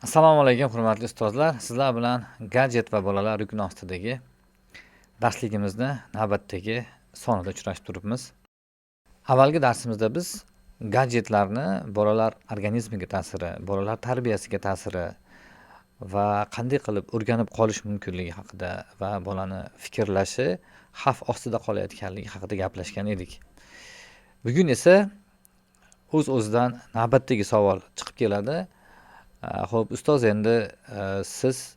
Assalomu alaykum hurmatli ustozlar. Sizlar bilan gadjet va bolalar rukni ostidagi darsligimizni navbatdagi sonida uchrashib turibmiz. Avvalgi darsimizda biz gadjetlarni bolalar organizmiga ta'siri, bolalar tarbiyasiga ta'siri va qanday qilib o'rganib qolish mumkinligi haqida va bolani fikrlashi xavf ostida qolayotganligi haqida gaplashgan edik. Bugun esa o'z-o'zidan navbatdagi savol chiqib keladi. Xo'p, ustoz, endi siz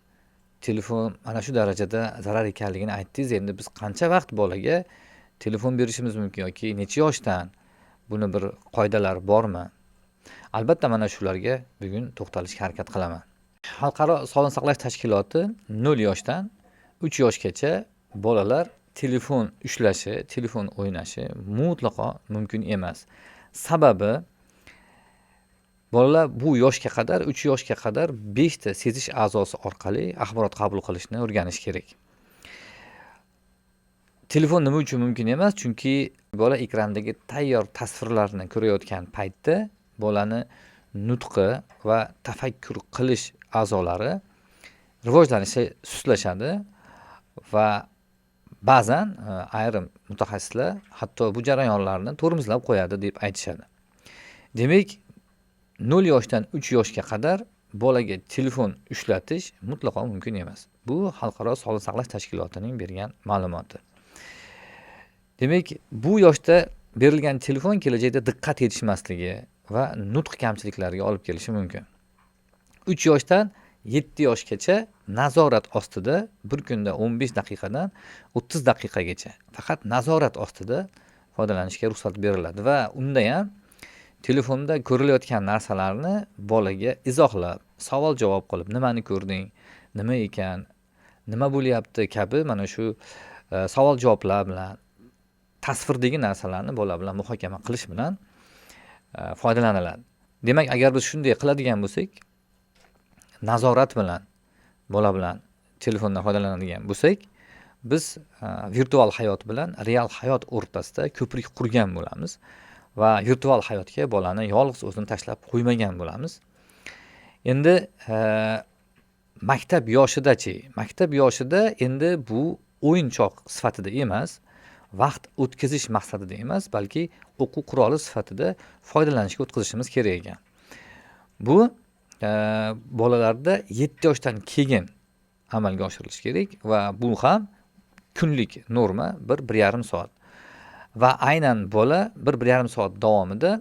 telefon mana shu darajada zarar ekanligini aytdingiz. Endi biz qancha vaqt bolaga telefon berishimiz mumkin yoki necha yoshdan? Buni bir qoidalari bormi? Albatta mana shularga bugun to'xtalishga harakat qilaman. Xalqaro sog'liqni saqlash tashkiloti 0 yoshdan 3 yoshgacha bolalar telefon ushlashi, telefon o'ynashi mutlaqo mumkin emas. Sababi bolalar bu yoshga qadar, 3 yoshga qadar 5 ta sezish a'zosi orqali axborot qabul qilishni o'rganish kerak. Telefon nima uchun mumkin emas? Chunki bola ekrandagi tayyor tasvirlarni ko'rayotgan paytda bolani nutqi va tafakkur qilish a'zolari rivojlanishi sustlashadi va ba'zan ayrim mutaxassislar hatto bu jarayonlarni tormozlab qo'yadi deb aytishadi. Demak, 0 yoshdan 3 yoshga qadar bolaga telefon ushlatish mutlaqo mumkin emas. Bu Xalqaro sog'liqni saqlash tashkilotining bergan ma'lumoti. Demak, bu yoshda berilgan telefon kelajakda diqqat yetishmasligi va nutq kamchiliklariga olib kelishi mumkin. 3 yoshdan 7 yoshgacha nazorat ostida bir kunda 15 daqiqadan 30 daqiqagacha faqat nazorat ostida foydalanishga ruxsat beriladi va unda ham telefonda ko'rilayotgan narsalarni bolaga izohlab, savol-javob qilib, nimani ko'rding, nima ekan, nima bo'lyapti kabi mana shu savol-javoblar bilan tasvirdagi narsalarni bola bilan muhokama qilish bilan foydalaniladi. Demak, agar biz shunday qiladigan bo'lsak, nazorat bilan bola bilan telefondan foydalanadigan bo'lsak, biz virtual hayot bilan real hayot o'rtasida ko'prik qurgan bo'lamiz. Va virtual hayotga bolani yolg'iz o'zini tashlab qo'ymagan bo'lamiz. Endi maktab yoshida-chi? Maktab yoshida endi bu o'yinchoq sifatida emas, vaqt o'tkazish maqsadida emas, balki o'quv quroli sifatida foydalanishga o'tkazishimiz kerak ekan. Bu bolalarda 7 yoshdan keyin amalga oshirilishi kerak va bu ham kunlik norma 1-1,5 soat. Va aynan bola 1-1,5 soat davomida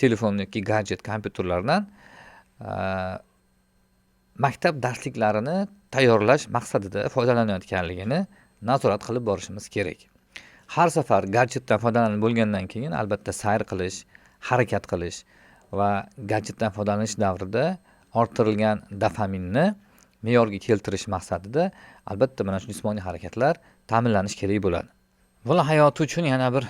telefon yoki gadjet kompyuterlardan maktab darsliklarini tayyorlash maqsadida foydalanayotganligini nazorat qilib borishimiz kerak. Har safar gadjetdan foydalanib bo'lgandan keyin albatta sayr qilish, harakat qilish va gadjetdan foydalanish davrida orttirilgan dopaminni me'yorga keltirish maqsadida albatta mana shu jismoniy harakatlar ta'minlanish kerak bo'ladi. Bola hayoti uchun yana bir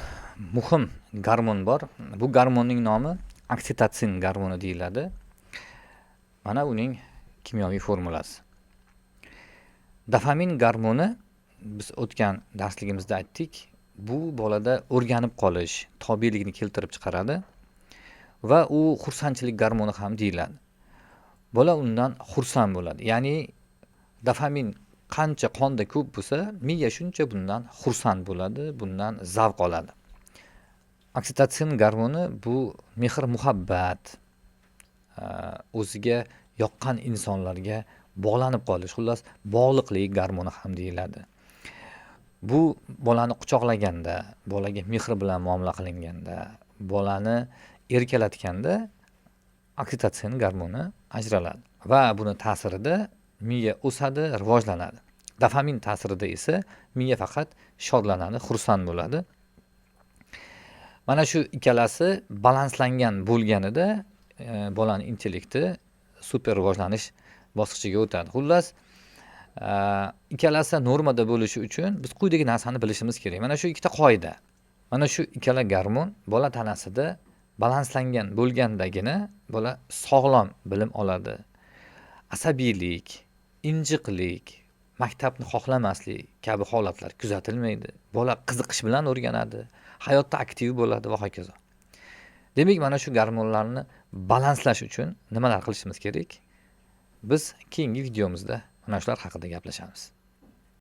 muhim gormon bor. Bu gormonning nomi oksitotsin gormoni deyiladi. Mana uning kimyoviy formulasi. Dopamin gormoni biz o'tgan darsligimizda aytdik. Bu bolada o'rganib qolish, tobelikni keltirib chiqaradi va u xursandchilik gormoni ham deyiladi. Bola undan xursand bo'ladi. Ya'ni dopamin qancha qonda ko'p bo'lsa, miya shuncha bundan xursand bo'ladi, bundan zavq oladi. Oksitotsin gormoni bu mehr-muhabbat, o'ziga yoqqan insonlarga bog'lanib qolish, xullas bog'liqlik gormoni ham deyiladi. Bu bolani quchoqlaganda, bolaga mehr bilan muomala qilinganda, bolani erkalatganda oksitotsin gormoni ajraladi va buni ta'sirida miya o'sadi, rivojlanadi. Dopamin ta'sirida esa miya faqat shodlanadi, xursand bo'ladi. Mana shu ikkalasi balanslangan bo'lganida bolaning intellekti super rivojlanish bosqichiga o'tadi. Xullas, ikkalasi normada bo'lishi uchun biz quyidagi narsani bilishimiz kerak. Mana shu ikkita qoida. Mana shu ikkala gormon bola tanasida balanslangan bo'lgandagina bola sog'lom bilim oladi. Asabiylik, injiqlik, maktabni xohlamaslik kabi holatlar kuzatilmaydi. Bola qiziqish bilan o'rganadi, hayotda aktiv bo'ladi va hokazo. Demak, mana shu gormonlarni balanslash uchun nimalar qilishimiz kerak? Biz keyingi videomizda mana shular haqida gaplashamiz.